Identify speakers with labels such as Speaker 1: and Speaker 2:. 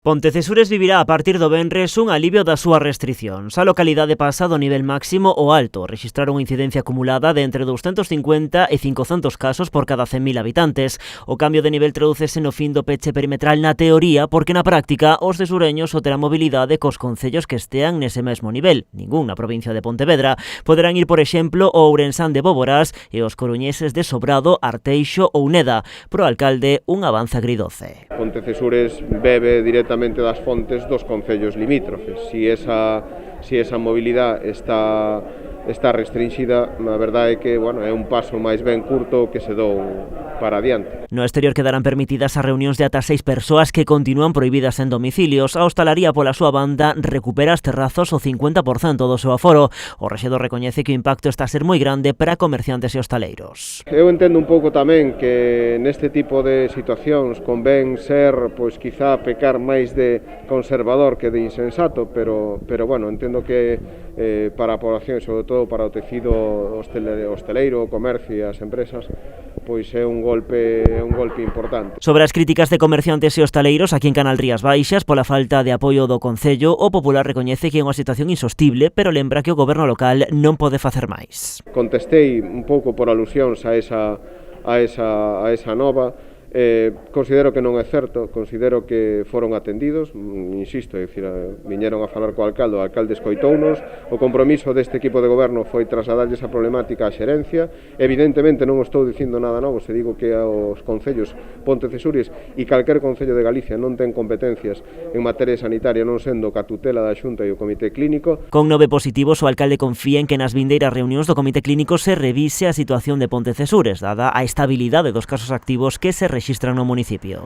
Speaker 1: Pontecesures vivirá a partir do venres un alivio das súas restricións. A localidade pasa do nivel máximo ao alto. Rexistraron unha incidencia acumulada de entre 250 e 500 casos por cada 100.000 habitantes. O cambio de nivel tradúcese no fin do peche perimetral na teoría, porque na práctica os cesureños só terán mobilidade cos concellos que estean nese mesmo nivel. Ningún na provincia de Pontevedra. Poderán ir, por exemplo, o Ourensán de Bóboras e os coruñeses de Sobrado, Arteixo ou Neda. Pro alcalde, un avance agridoce.
Speaker 2: Pontecesures bebe directamente das fontes dos concellos limítrofes. Si esa mobilidade está restringida, a verdade é que é un paso máis ben curto que se dou para adiante.
Speaker 1: No exterior quedarán permitidas as reunións de ata 6 persoas que continúan prohibidas en domicilios. A hostalaría, pola súa banda, recupera as terrazos o 50% do seu aforo. O rexedor recoñece que o impacto está a ser moi grande para comerciantes e hostaleiros.
Speaker 2: Eu entendo un pouco tamén que neste tipo de situacións convén ser, quizá pecar máis de conservador que de insensato, pero entendo que para a población, sobre todo para o tecido hosteleiro, o comercio e as empresas, é un golpe importante.
Speaker 1: Sobre as críticas de comerciantes e hostaleiros aquí en Canal Rías Baixas pola falta de apoio do Concello, o Popular recoñece que é unha situación insostible, pero lembra que o goberno local non pode facer máis.
Speaker 2: Contestei un pouco por alusións a esa nova. Considero que non é certo, considero que foron atendidos, insisto, viñeron a falar co alcalde, o alcalde escoitounos, o compromiso deste equipo de goberno foi trasladarlle esa problemática á xerencia. Evidentemente non estou dicindo nada novo se digo que os concellos Pontecesures e calquer concello de Galicia non ten competencias en materia sanitaria, non sendo ca tutela da Xunta e o Comité Clínico.
Speaker 1: Con 9 positivos, o alcalde confía en que nas vindeiras reunións do Comité Clínico se revise a situación de Pontecesures, dada a estabilidade dos casos activos que se rexistran no municipio.